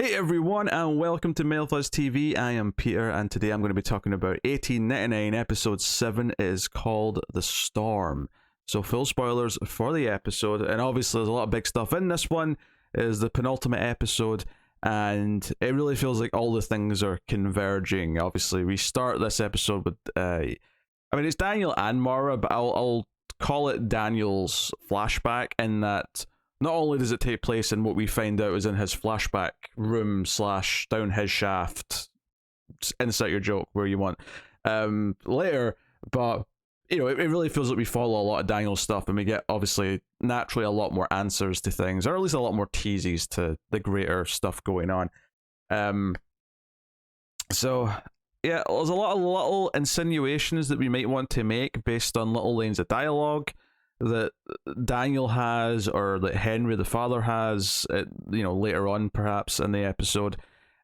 Hey everyone, and welcome to Mailfuzz TV. I am Peter, and today I'm going to be talking about 1899, episode 7 is called The Storm. So full spoilers for the episode, and obviously there's a lot of big stuff in this one. It is the penultimate episode, and it really feels like all the things are converging. Obviously, we start this episode with, it's Daniel and Maura, but I'll call it Daniel's flashback in that not only does it take place in what we find out is in his flashback room / down his shaft, insert your joke where you want, later, but it really feels like we follow a lot of Daniel's stuff, and we get obviously naturally a lot more answers to things, or at least a lot more teases to the greater stuff going on. So yeah, there's a lot of little insinuations that we might want to make based on little lanes of dialogue that Daniel has, or that Henry the father has, later on perhaps in the episode.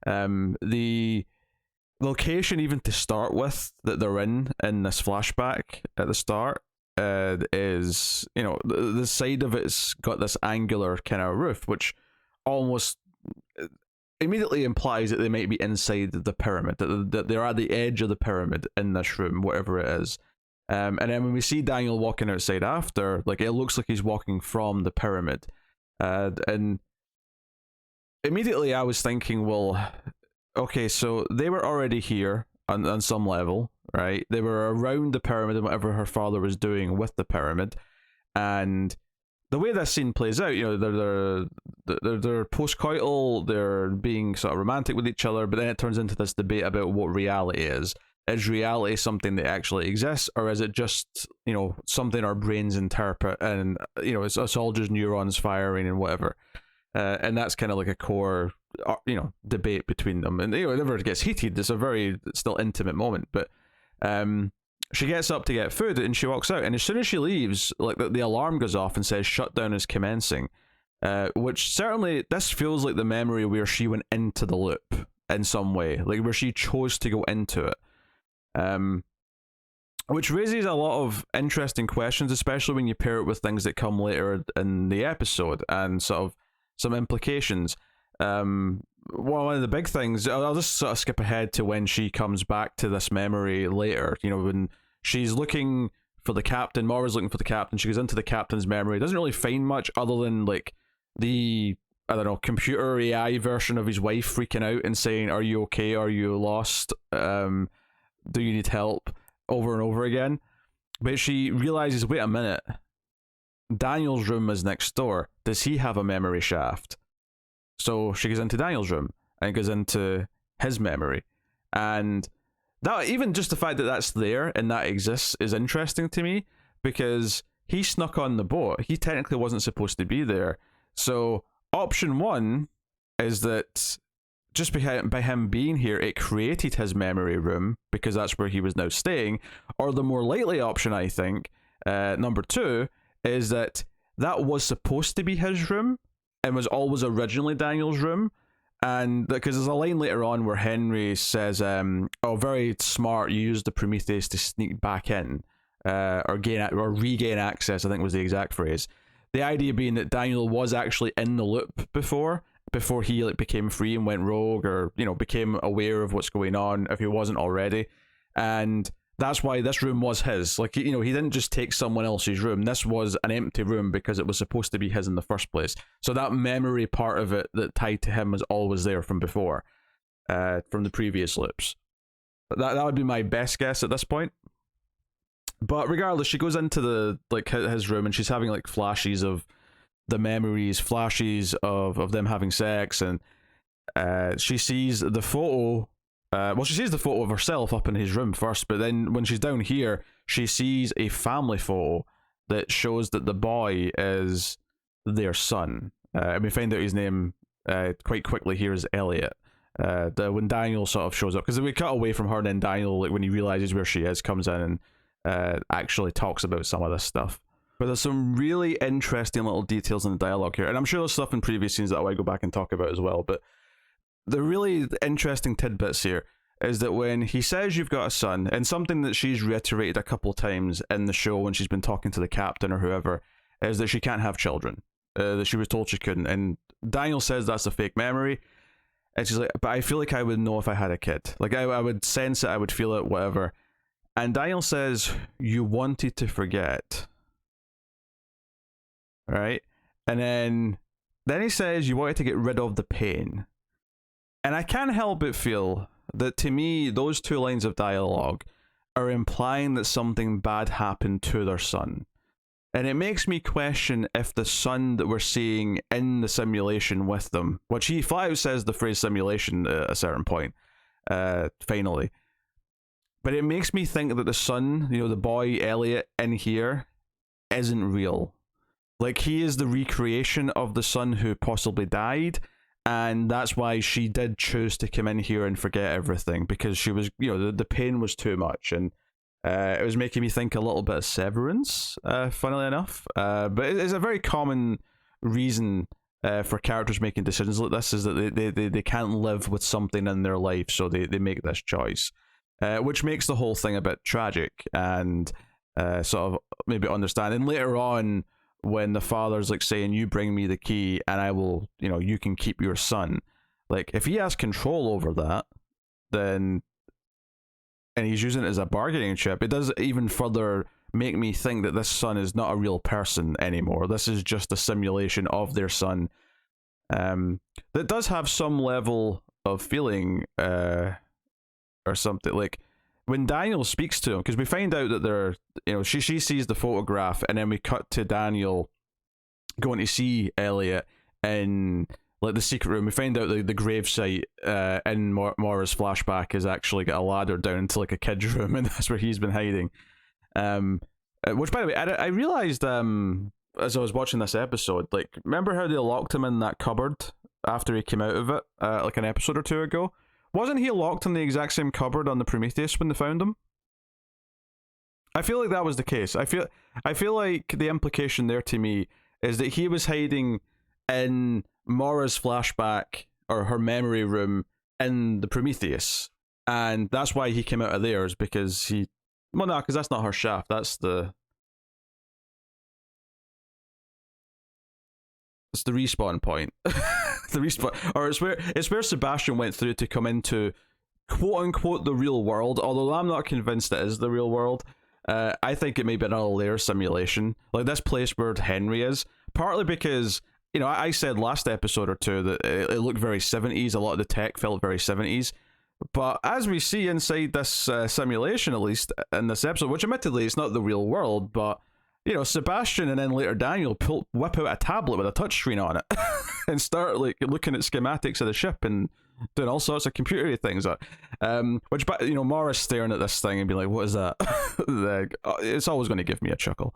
The location, even to start with, that they're in this flashback at the start, is, the side of it's got this angular kind of roof, which almost immediately implies that they might be inside the pyramid, that they're at the edge of the pyramid in this room, whatever it is. And then when we see Daniel walking outside after, it looks like he's walking from the pyramid. And immediately I was thinking, well, okay, so they were already here on some level, right? They were around the pyramid and whatever her father was doing with the pyramid. And the way this scene plays out, they're post-coital, they're being sort of romantic with each other, but then it turns into this debate about what reality is. Is reality something that actually exists, or is it just, something our brains interpret, and, it's all just neurons firing and whatever. And that's kind of like a core, debate between them. And, it never gets heated. It's a very still intimate moment. But she gets up to get food and she walks out. And as soon as she leaves, the alarm goes off and says shutdown is commencing. Which certainly, this feels like the memory where she went into the loop in some way, where she chose to go into it. Which raises a lot of interesting questions, especially when you pair it with things that come later in the episode and sort of some implications. One of the big things, I'll just sort of skip ahead to when she comes back to this memory later, when she's looking for the captain, Maura's looking for the captain, she goes into the captain's memory, doesn't really find much other than the, I don't know, computer AI version of his wife freaking out and saying, "Are you okay? Are you lost? Do you need help?" over and over again. But she realizes, wait a minute, Daniel's room is next door. Does he have a memory shaft? So she goes into Daniel's room and goes into his memory. And that, even just the fact that that's there and that exists, is interesting to me, because he snuck on the boat. He technically wasn't supposed to be there. So option one is that just by him being here, it created his memory room, because that's where he was now staying. Or the more likely option, I think, number two, is that was supposed to be his room and was always originally Daniel's room. And because there's a line later on where Henry says, "Oh, very smart, you used the Prometheus to sneak back in, or regain access," I think was the exact phrase. The idea being that Daniel was actually in the loop before he became free and went rogue, or became aware of what's going on, if he wasn't already. And that's why this room was his. He didn't just take someone else's room. This was an empty room because it was supposed to be his in the first place. So that memory part of it that tied to him was always there from before, from the previous loops. But that would be my best guess at this point. But regardless, she goes into the his room and she's having flashes of the memories, flashes of them having sex, and she sees the photo. She sees the photo of herself up in his room first, but then when she's down here, she sees a family photo that shows that the boy is their son. And we find out his name quite quickly here is Elliot. When Daniel sort of shows up, because we cut away from her, and then Daniel, when he realizes where she is, comes in and actually talks about some of this stuff. But there's some really interesting little details in the dialogue here, and I'm sure there's stuff in previous scenes that I want to go back and talk about as well, but the really interesting tidbits here is that when he says you've got a son, and something that she's reiterated a couple of times in the show when she's been talking to the captain or whoever, is that she can't have children, that she was told she couldn't, and Daniel says that's a fake memory, And she's like, but I feel like I would know if I had a kid. Like, I would sense it, I would feel it, whatever. And Daniel says, you wanted to forget. Right? And then he says, you wanted to get rid of the pain. And I can't help but feel that, to me, those two lines of dialogue are implying that something bad happened to their son. And it makes me question if the son that we're seeing in the simulation with them, which he flat out says the phrase simulation at a certain point, finally. But it makes me think that the son, the boy Elliot in here, isn't real. Like, he is the recreation of the son who possibly died, and that's why she did choose to come in here and forget everything, because she was, the pain was too much, and it was making me think a little bit of Severance, funnily enough. But it's a very common reason for characters making decisions like this, is that they can't live with something in their life, so they make this choice, which makes the whole thing a bit tragic, and sort of maybe understand. And later on, when the father's like saying, you bring me the key and I will, you can keep your son. Like, if he has control over that, then, and he's using it as a bargaining chip, it does even further make me think that this son is not a real person anymore. This is just a simulation of their son. That does have some level of feeling, or something. Like, when Daniel speaks to him, because we find out that they're, she sees the photograph, and then we cut to Daniel going to see Elliot in like the secret room. We find out the gravesite in Maura's flashback has actually got a ladder down into like a kid's room, and that's where he's been hiding. Which, by the way, I realized as I was watching this episode, like, remember how they locked him in that cupboard after he came out of it, like an episode or two ago? Wasn't he locked in the exact same cupboard on the Prometheus when they found him? I feel like that was the case. I feel like the implication there to me is that he was hiding in Maura's flashback, or her memory room, in the Prometheus, and that's why he came out of theirs, because because that's not her shaft, that's the respawn point. The respawn, or it's where Sebastian went through to come into quote unquote the real world, although I'm not convinced it is the real world. I think it may be another layer simulation, like this place where Henry is, partly because I said last episode or two that it looked very 70s, a lot of the tech felt very 70s, but as we see inside this simulation, at least in this episode, which admittedly it's not the real world, but Sebastian and then later Daniel whip out a tablet with a touchscreen on it and start like looking at schematics of the ship and doing all sorts of computery things. Which, Maura's staring at this thing and being like, what is that? It's always going to give me a chuckle.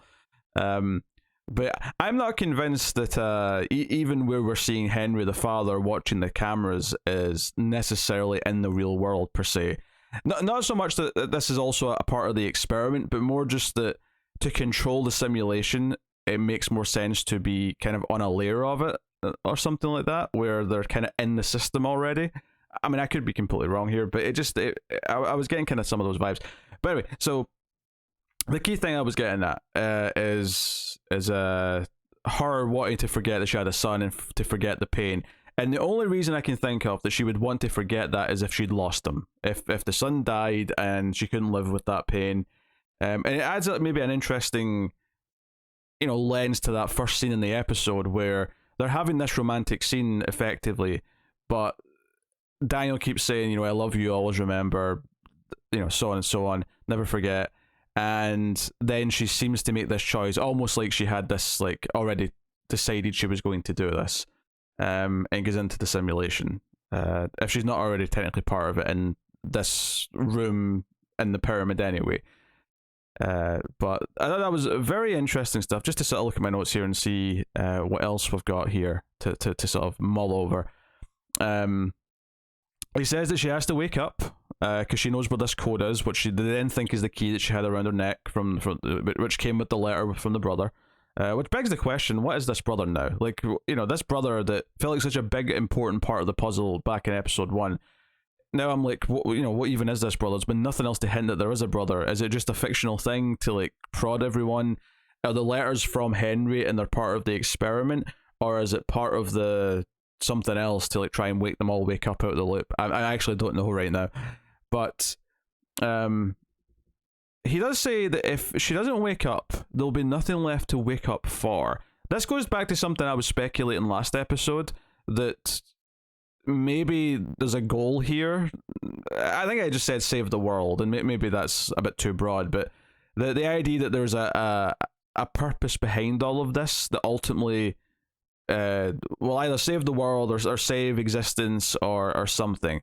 But I'm not convinced that even where we're seeing Henry the father watching the cameras is necessarily in the real world per se. Not so much that this is also a part of the experiment, but more just that to control the simulation, it makes more sense to be kind of on a layer of it or something like that, where they're kind of in the system already. I mean, I could be completely wrong here, but I was getting kind of some of those vibes. But anyway, so the key thing I was getting at is her wanting to forget that she had a son and to forget the pain. And the only reason I can think of that she would want to forget that is if she'd lost him. If the son died and she couldn't live with that pain. And it adds up maybe an interesting, lens to that first scene in the episode where they're having this romantic scene effectively, but Daniel keeps saying, I love you, always remember, so on and so on, never forget. And then she seems to make this choice, almost like she had this, like, already decided she was going to do this, and goes into the simulation. If she's not already technically part of it in this room in the pyramid anyway. But I thought that was very interesting stuff, just to sort of look at my notes here and see what else we've got here to sort of mull over. He says that she has to wake up because she knows where this code is, which she then think is the key that she had around her neck from which came with the letter from the brother. Which begs the question, what is this brother now? Like, this brother that felt like such a big, important part of the puzzle back in episode 1. Now I'm like, what even is this brother? There's been nothing else to hint that there is a brother. Is it just a fictional thing to, like, prod everyone? Are the letters from Henry and they're part of the experiment? Or is it part of the something else to like try and wake them all wake up out of the loop. I actually don't know right now, but he does say that if she doesn't wake up, there'll be nothing left to wake up for. This goes back to something I was speculating last episode, that maybe there's a goal here. I think I just said save the world, and maybe that's a bit too broad, but the idea that there's a purpose behind all of this that ultimately will either save the world or save existence or something.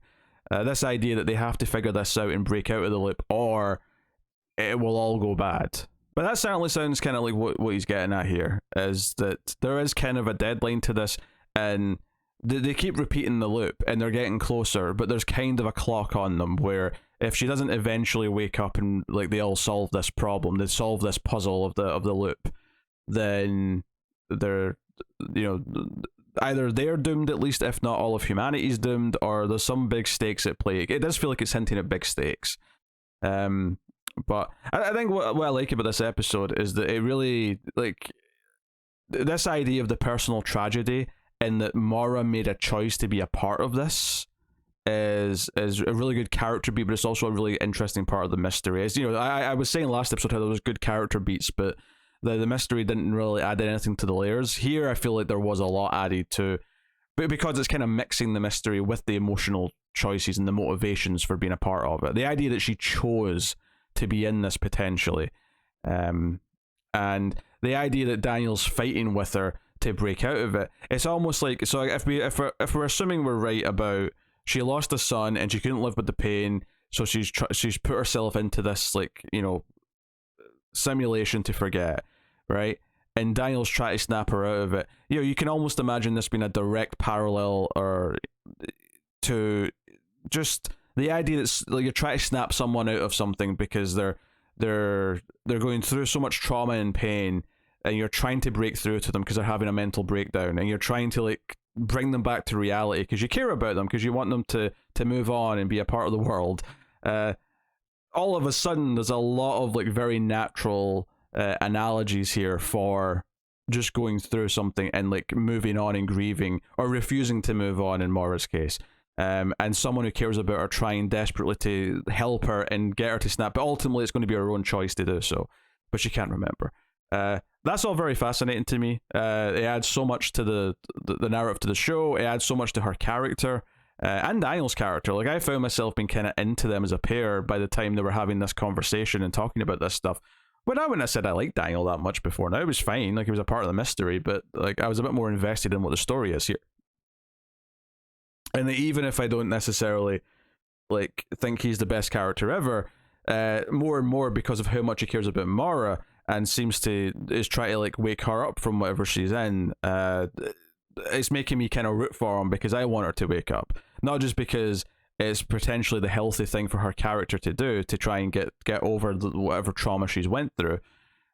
This idea that they have to figure this out and break out of the loop, or it will all go bad. But that certainly sounds kind of like what he's getting at here, is that there is kind of a deadline to this, and they keep repeating the loop, and they're getting closer, but there's kind of a clock on them where if she doesn't eventually wake up and like they all solve this problem, they solve this puzzle of the loop, then they're, you know, either they're doomed, at least, if not all of humanity's doomed, or there's some big stakes at play. It does feel like it's hinting at big stakes. But I think what I like about this episode is that it really, like, this idea of the personal tragedy and that Maura made a choice to be a part of this is a really good character beat, but it's also a really interesting part of the mystery. As you know, I was saying last episode how there was good character beats, but the mystery didn't really add anything to the layers. Here I feel like there was a lot added to, but because it's kind of mixing the mystery with the emotional choices and the motivations for being a part of it. The idea that she chose to be in this potentially, and the idea that Daniel's fighting with her to break out of it. It's almost like, so if we're assuming we're right about she lost a son and she couldn't live with the pain, so she's put herself into this, like, you know, simulation to forget, right? And Daniel's trying to snap her out of it. You know, you can almost imagine this being a direct parallel or to just the idea that, like, you're trying to snap someone out of something because they're going through so much trauma and pain, and you're trying to break through to them because they're having a mental breakdown, and you're trying to, like, bring them back to reality because you care about them, because you want them to move on and be a part of the world. All of a sudden there's a lot of, like, very natural analogies here for just going through something and, like, moving on and grieving, or refusing to move on in Maura's case. And someone who cares about her trying desperately to help her and get her to snap, but ultimately it's going to be her own choice to do so, but she can't remember. That's all very fascinating to me. It adds so much to the narrative to the show. It adds so much to her character, and Daniel's character. Like, I found myself being kind of into them as a pair by the time they were having this conversation and talking about this stuff. But I wouldn't have said I liked Daniel that much before. Now, it was fine, like, he was a part of the mystery, but, like, I was a bit more invested in what the story is here. And even if I don't necessarily, like, think he's the best character ever, more and more, because of how much he cares about Maura and is trying to, like, wake her up from whatever she's in, it's making me kind of root for him, because I want her to wake up, not just because it's potentially the healthy thing for her character to do, to try and get over whatever trauma she's went through,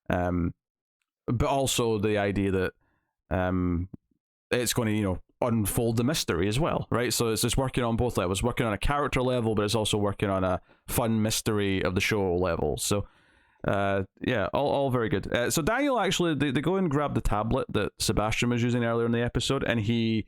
but also the idea that it's going to, you know, unfold the mystery as well, right? So it's just working on both levels, working on a character level, but it's also working on a fun mystery of the show level. So yeah, all very good. So Daniel, actually, they go and grab the tablet that Sebastian was using earlier in the episode, and he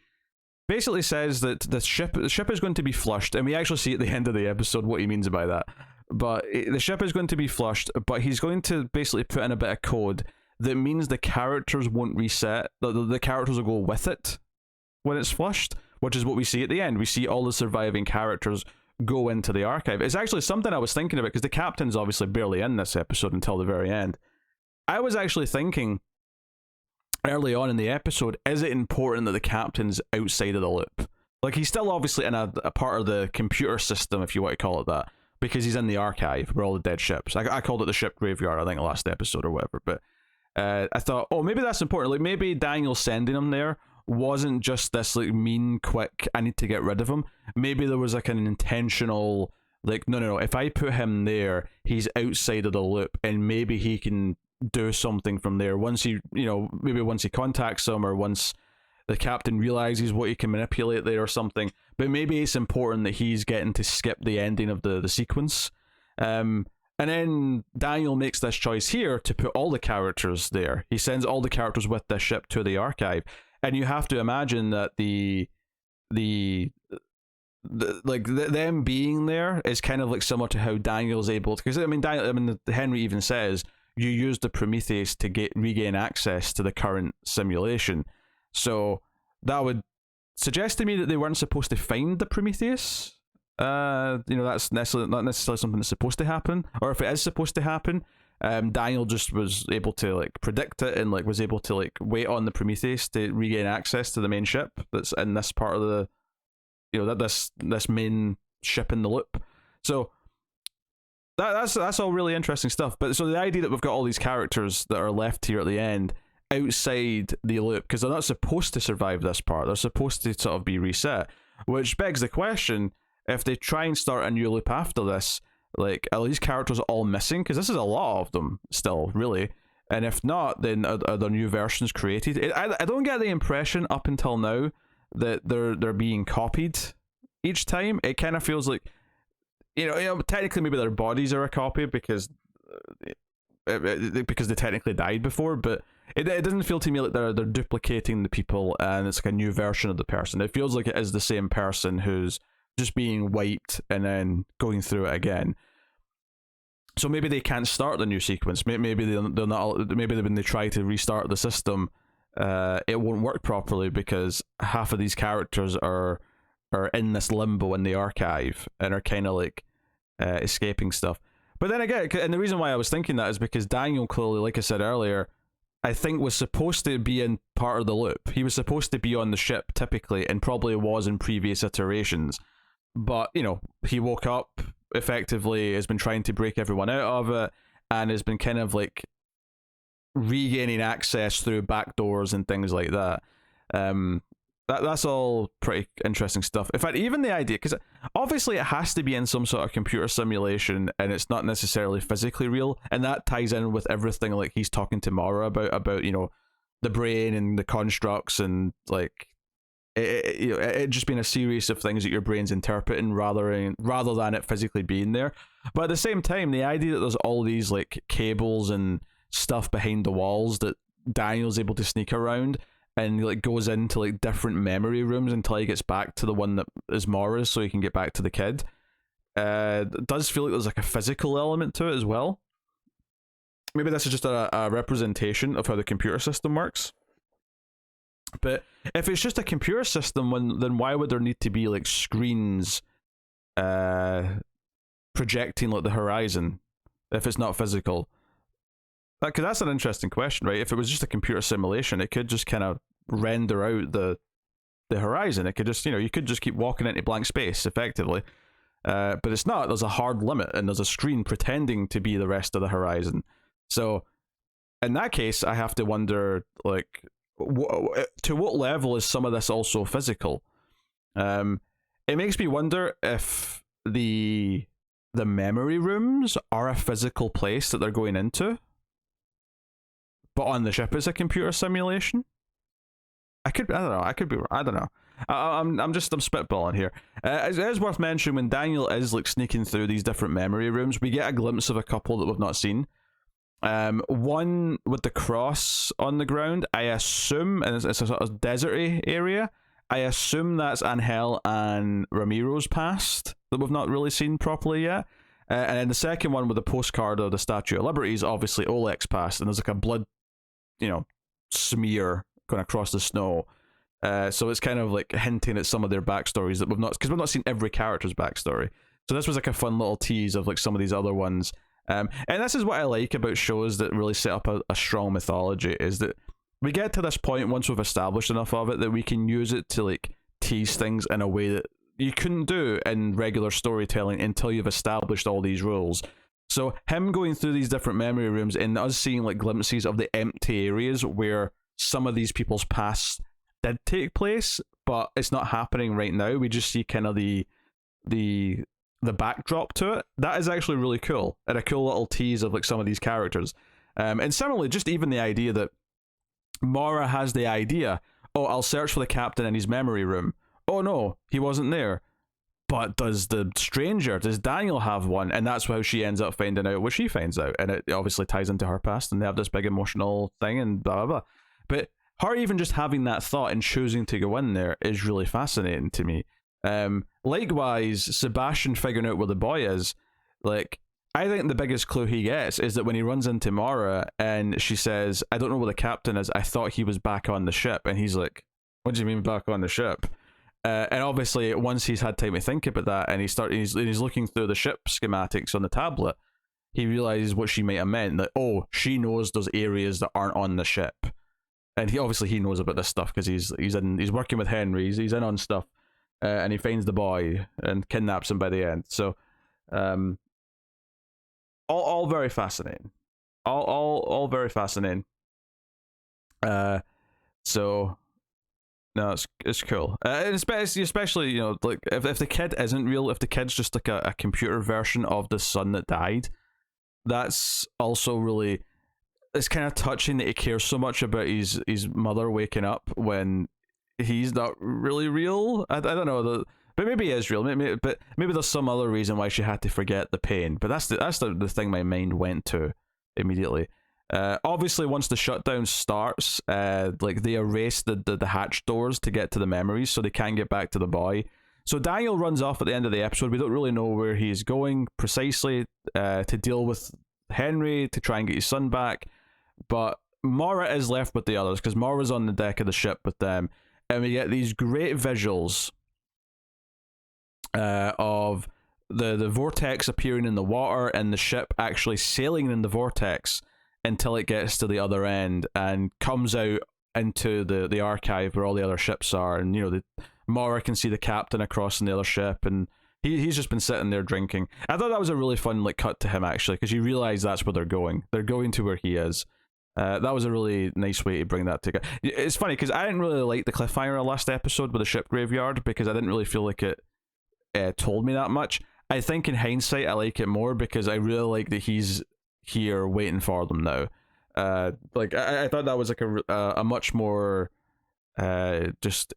basically says that the ship is going to be flushed, and we actually see at the end of the episode what he means by that. But the ship is going to be flushed, but he's going to basically put in a bit of code that means the characters won't reset, the characters will go with it when it's flushed, which is what we see at the end. We see all the surviving characters go into the archive. It's actually something I was thinking about, because the captain's obviously barely in this episode until the very end. I was actually thinking early on in the episode, is it important that the captain's outside of the loop? Like, he's still obviously in a part of the computer system, if you want to call it that, because he's in the archive where all the dead ships. I called it the ship graveyard, I think, last episode or whatever, but I thought, oh, maybe that's important. Like, maybe Daniel sending him there wasn't just this, like, mean, quick, I need to get rid of him. Maybe there was, like, an intentional, like, no, if I put him there, he's outside of the loop, and maybe he can do something from there once he, you know, maybe once he contacts him, or once the captain realizes what he can manipulate there or something. But maybe it's important that he's getting to skip the ending of the sequence. And then Daniel makes this choice here to put all the characters there. He sends all the characters with this ship to the archive. And you have to imagine that the them being there is kind of like similar to how Daniel's able to, because Henry even says you use the Prometheus to regain access to the current simulation, so that would suggest to me that they weren't supposed to find the Prometheus. That's not necessarily something that's supposed to happen, or if it is supposed to happen, Daniel just was able to like predict it and like was able to like wait on the Prometheus to regain access to the main ship that's in this part of the, this main ship in the loop. So that's all really interesting stuff. But so the idea that we've got all these characters that are left here at the end outside the loop, because they're not supposed to survive this part, they're supposed to sort of be reset, which begs the question, if they try and start a new loop after this, like, are these characters all missing? Because this is a lot of them still, really. And if not, then are there new versions created? I don't get the impression up until now that they're being copied each time. It kind of feels like, technically maybe their bodies are a copy because they technically died before, but it doesn't feel to me like they're duplicating the people and it's like a new version of the person. It feels like it is the same person who's just being wiped and then going through it again. So maybe they can't start the new sequence. Maybe they're not. Maybe when they try to restart the system, it won't work properly because half of these characters are in this limbo in the archive and are kind of like escaping stuff. But then again, and the reason why I was thinking that is because Daniel clearly, like I said earlier, I think was supposed to be in part of the loop. He was supposed to be on the ship typically, and probably was in previous iterations. But, he woke up, effectively has been trying to break everyone out of it, and has been kind of like regaining access through back doors and things like that. That's all pretty interesting stuff. In fact, even the idea, because obviously it has to be in some sort of computer simulation and it's not necessarily physically real, and that ties in with everything like he's talking to Maura about the brain and the constructs and like it just being a series of things that your brain's interpreting rather than it physically being there. But at the same time, the idea that there's all these like cables and stuff behind the walls that Daniel's able to sneak around and like goes into like different memory rooms until he gets back to the one that is Maura's so he can get back to the kid, does feel like there's like a physical element to it as well. Maybe this is just a representation of how the computer system works. But if it's just a computer system, then why would there need to be like screens projecting like the horizon if it's not physical? Because that's an interesting question, right? If it was just a computer simulation, it could just kind of render out the horizon. It could just, you could just keep walking into blank space effectively. But it's not. There's a hard limit and there's a screen pretending to be the rest of the horizon. So in that case, I have to wonder, like, to what level is some of this also physical? It makes me wonder if the memory rooms are a physical place that they're going into, but on the ship is a computer simulation. I don't know. I'm spitballing here. It is worth mentioning when Daniel is like sneaking through these different memory rooms, we get a glimpse of a couple that we've not seen. One with the cross on the ground, I assume, and it's a sort of deserty area. I assume that's Angel and Ramiro's past that we've not really seen properly yet. And then the second one with the postcard of the Statue of Liberty is obviously Oleg's past, and there's like a blood, smear going across the snow. So it's kind of like hinting at some of their backstories that because we've not seen every character's backstory. So this was like a fun little tease of like some of these other ones. And this is what I like about shows that really set up a strong mythology, is that we get to this point once we've established enough of it that we can use it to like tease things in a way that you couldn't do in regular storytelling until you've established all these rules. So him going through these different memory rooms and us seeing like glimpses of the empty areas where some of these people's pasts did take place, but it's not happening right now. We just see kind of the backdrop to it. That is actually really cool, and a cool little tease of like some of these characters. And similarly, just even the idea that Maura has the idea, oh, I'll search for the captain in his memory room. Oh no, he wasn't there. But does Daniel have one? And that's how she ends up finding out what she finds out. And it obviously ties into her past, and they have this big emotional thing and blah, blah, blah. But her even just having that thought and choosing to go in there is really fascinating to me. Likewise, Sebastian figuring out where the boy is, like, I think the biggest clue he gets is that when he runs into Maura and she says, I don't know where the captain is, I thought he was back on the ship. And he's like, what do you mean back on the ship? And obviously, once he's had time to think about that and he's looking through the ship schematics on the tablet, he realizes what she might have meant, that, oh, she knows those areas that aren't on the ship. And he knows about this stuff because he's working with Henry, he's in on stuff, and he finds the boy and kidnaps him by the end. So, all very fascinating, all very fascinating. So no, it's cool, and especially you know, like if the kid isn't real, if the kid's just like a computer version of the son that died, that's also really, it's kind of touching that he cares so much about his mother waking up when he's not really real. I don't know, but maybe he is real. Maybe there's some other reason why she had to forget the pain. But that's the thing my mind went to immediately. Obviously, once the shutdown starts, like they erase the hatch doors to get to the memories, so they can't get back to the boy. So Daniel runs off at the end of the episode. We don't really know where he's going precisely, to deal with Henry, to try and get his son back. But Maura is left with the others because Maura's on the deck of the ship with them, and we get these great visuals of the vortex appearing in the water and the ship actually sailing in the vortex until it gets to the other end and comes out into the archive where all the other ships are, and you know, Maura can see the captain across in the other ship, and he's just been sitting there drinking. I thought that was a really fun like cut to him actually, because you realize that's where they're going to where he is. That was a really nice way to bring that together. It's funny because I didn't really like the cliffhanger of last episode with the ship graveyard, because I didn't really feel like it told me that much. I think in hindsight I like it more because I really like that he's here waiting for them now. Like I thought that was like a much more just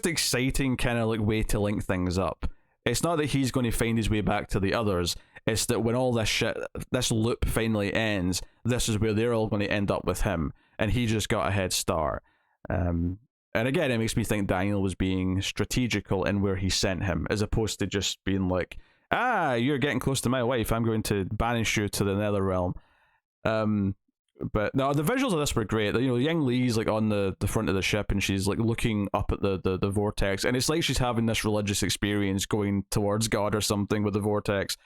exciting kind of like way to link things up. It's not that he's going to find his way back to the others. It's that when all this loop finally ends, this is where they're all going to end up with him, and he just got a head start. And again, it makes me think Daniel was being strategical in where he sent him, as opposed to just being like, you're getting close to my wife, I'm going to banish you to the nether realm. But no, the visuals of this were great. You know, Yang Li's like on the front of the ship, and she's like looking up at the vortex, and it's like she's having this religious experience going towards God or something with the vortex.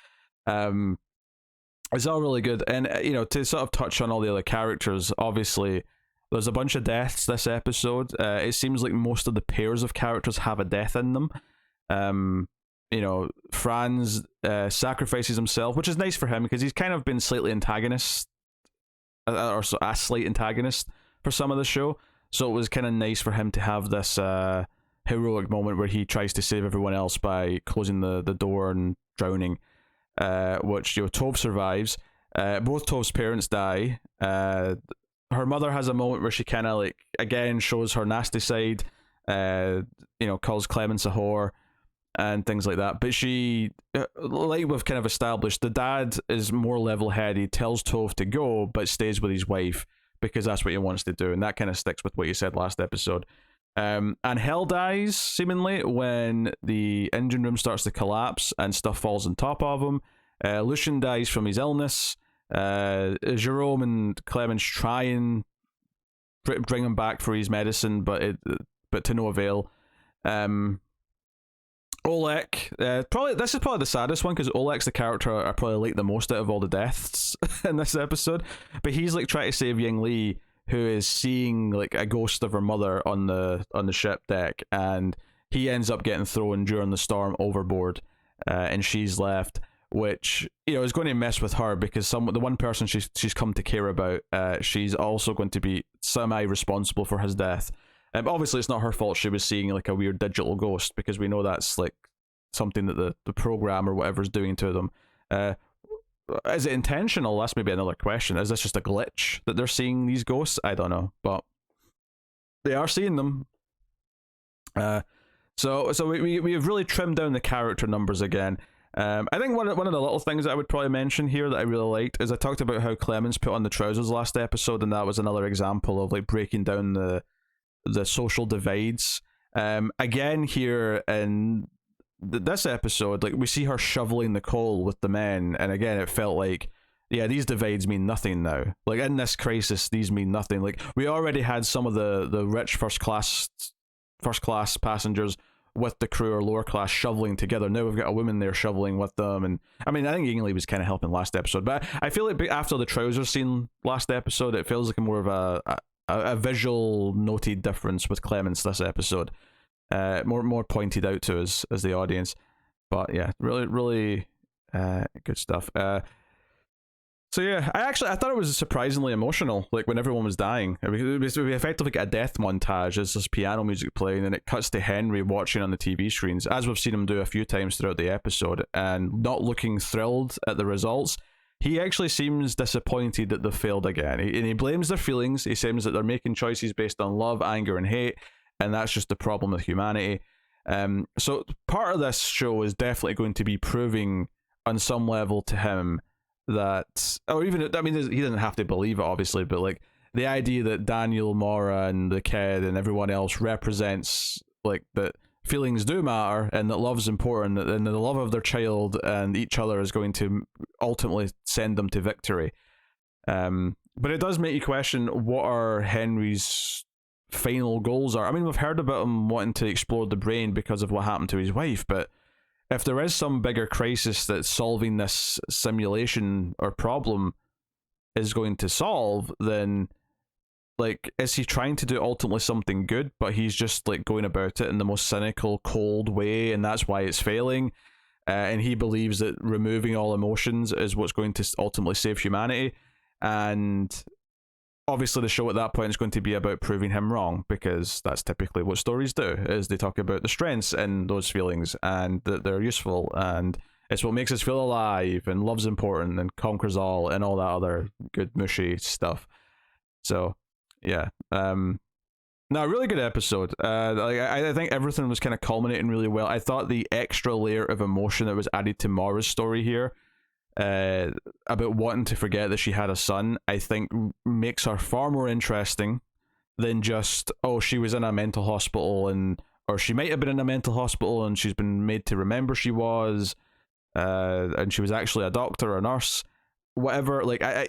It's all really good. And you know, to sort of touch on all the other characters, obviously there's a bunch of deaths this episode. It seems like most of the pairs of characters have a death in them. You know, Franz sacrifices himself, which is nice for him because he's kind of been slightly antagonist, or a slight antagonist for some of the show. So it was kind of nice for him to have this heroic moment where he tries to save everyone else by closing the door and drowning. Which, you know, Tove survives. Both Tove's parents die. Her mother has a moment where she kind of like again shows her nasty side. You know, calls Clemens a whore and things like that. But she, like we've kind of established, the dad is more level-headed, tells Tove to go, but stays with his wife because that's what he wants to do, and that kind of sticks with what you said last episode. And Hell dies, seemingly, when the engine room starts to collapse and stuff falls on top of him. Lucien dies from his illness. Jerome and Clemens try and bring him back for his medicine, but to no avail. Oleg, this is probably the saddest one because Oleg's the character I probably like the most out of all the deaths in this episode. But he's like trying to save Yang Li, who is seeing like a ghost of her mother on the ship deck, and he ends up getting thrown during the storm overboard, and she's left, which, you know, is going to mess with her because the one person she's come to care about, she's also going to be semi-responsible for his death. Obviously it's not her fault she was seeing like a weird digital ghost, because we know that's like something that the program or whatever's doing to them. Is it intentional? That's maybe another question. Is this just a glitch that they're seeing these ghosts? I don't know, but they are seeing them. So we've really trimmed down the character numbers again. I think one of the little things that I would probably mention here that I really liked is I talked about how Clemens put on the trousers last episode, and that was another example of like breaking down the social divides. Again here in this episode, like we see her shoveling the coal with the men, and again it felt like, yeah, these divides mean nothing now. Like in this crisis, these mean nothing. Like we already had some of the rich first class passengers with the crew or lower class shoveling together. Now we've got a woman there shoveling with them, and I mean I think Yingli was kind of helping last episode, but I feel like after the trousers scene last episode, it feels like more of a visual noted difference with Clemens this episode. More pointed out to us as the audience, but yeah, really good stuff. So yeah, I thought it was surprisingly emotional, like when everyone was dying. It was effectively like a death montage as this piano music playing, and it cuts to Henry watching on the TV screens, as we've seen him do a few times throughout the episode, and not looking thrilled at the results. He actually seems disappointed that they failed again, and he blames their feelings. He seems that they're making choices based on love, anger, and hate, and that's just the problem with humanity. So part of this show is definitely going to be proving on some level to him that, or even, I mean, he doesn't have to believe it obviously, but like the idea that Daniel, Maura, and the kid and everyone else represents like that feelings do matter and that love's important, and the love of their child and each other is going to ultimately send them to victory. But it does make you question what are Henry's final goals are. I mean, we've heard about him wanting to explore the brain because of what happened to his wife, but if there is some bigger crisis that solving this simulation or problem is going to solve, then like, is he trying to do ultimately something good, but he's just like going about it in the most cynical, cold way, and that's why it's failing? And he believes that removing all emotions is what's going to ultimately save humanity. And obviously the show at that point is going to be about proving him wrong, because that's typically what stories do, is they talk about the strengths in those feelings and that they're useful, and it's what makes us feel alive, and love's important and conquers all and all that other good mushy stuff. So yeah, no, really good episode. Like I think everything was kind of culminating really well. I thought the extra layer of emotion that was added to Maura's story here, about wanting to forget that she had a son, I think makes her far more interesting than just, oh, she was in a mental hospital, and or she might have been in a mental hospital and she's been made to remember she was, and she was actually a doctor or a nurse, whatever. Like I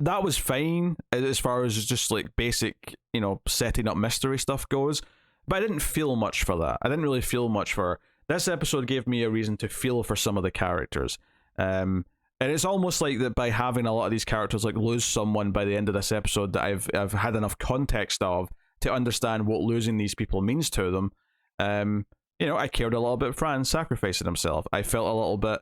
that was fine as far as just like basic, setting up mystery stuff goes, but I didn't feel much for that. I didn't really feel much for her. This episode gave me a reason to feel for some of the characters. And it's almost like that by having a lot of these characters like lose someone by the end of this episode that I've had enough context of to understand what losing these people means to them. I cared a little bit for Franz sacrificing himself. I felt a little bit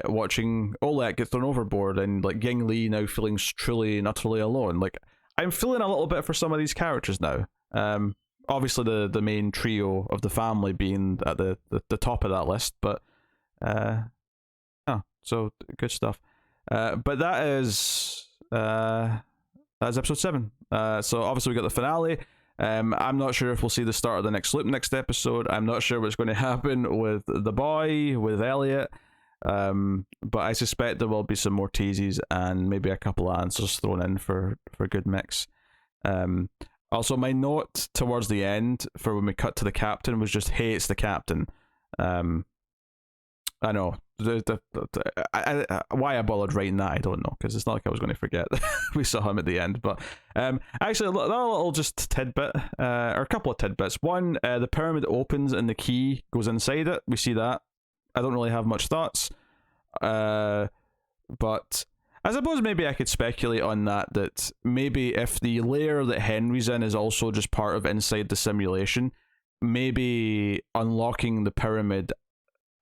watching Oleg get thrown overboard, and like Yingli now feeling truly and utterly alone. Like I'm feeling a little bit for some of these characters now. Obviously the main trio of the family being at the top of that list, but so good stuff. But that's episode 7. So obviously we got the finale. I'm not sure if we'll see the start of the next loop next episode. I'm not sure what's going to happen with the boy, with Elliot, but I suspect there will be some more teases and maybe a couple of answers thrown in for good mix. Also, my note towards the end for when we cut to the captain was just, hey, it's the captain. I know. Why I bothered writing that, I don't know, because it's not like I was going to forget we saw him at the end. But actually, a little just tidbit, or a couple of tidbits. One, the pyramid opens and the key goes inside it. We see that. I don't really have much thoughts. But I suppose maybe I could speculate on that maybe if the layer that Henry's in is also just part of inside the simulation, maybe unlocking the pyramid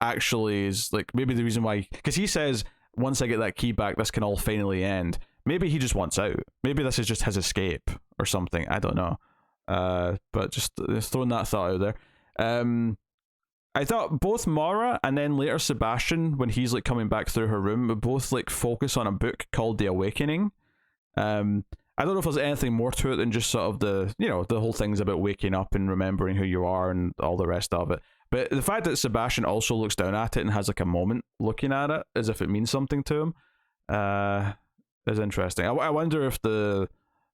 actually is like maybe the reason why, because he says once I get that key back this can all finally end. Maybe he just wants out. Maybe this is just his escape or something. I don't know. But just throwing that thought out there. I thought both Maura and then later Sebastian, when he's like coming back through her room, would both like focus on a book called The Awakening. I don't know if there's anything more to it than just sort of the whole thing's about waking up and remembering who you are and all the rest of it. But the fact that Sebastian also looks down at it and has like a moment looking at it as if it means something to him, is interesting. I wonder if the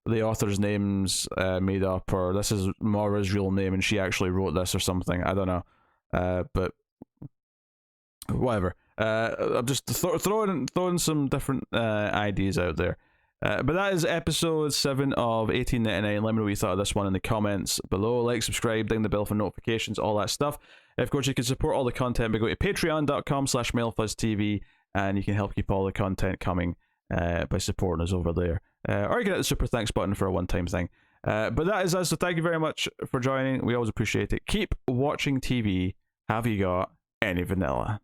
author's name's made up, or this is Maura's real name and she actually wrote this or something. I don't know. But whatever. I'm just throwing some different ideas out there. But that is episode 7 of 1899. Let me know what you thought of this one in the comments below. Like, subscribe, ding the bell for notifications, all that stuff. Of course, you can support all the content by going to patreon.com/mailfuzztv, and you can help keep all the content coming by supporting us over there. Or you can hit the super thanks button for a one-time thing. But that is us, so thank you very much for joining. We always appreciate it. Keep watching TV. Have you got any vanilla?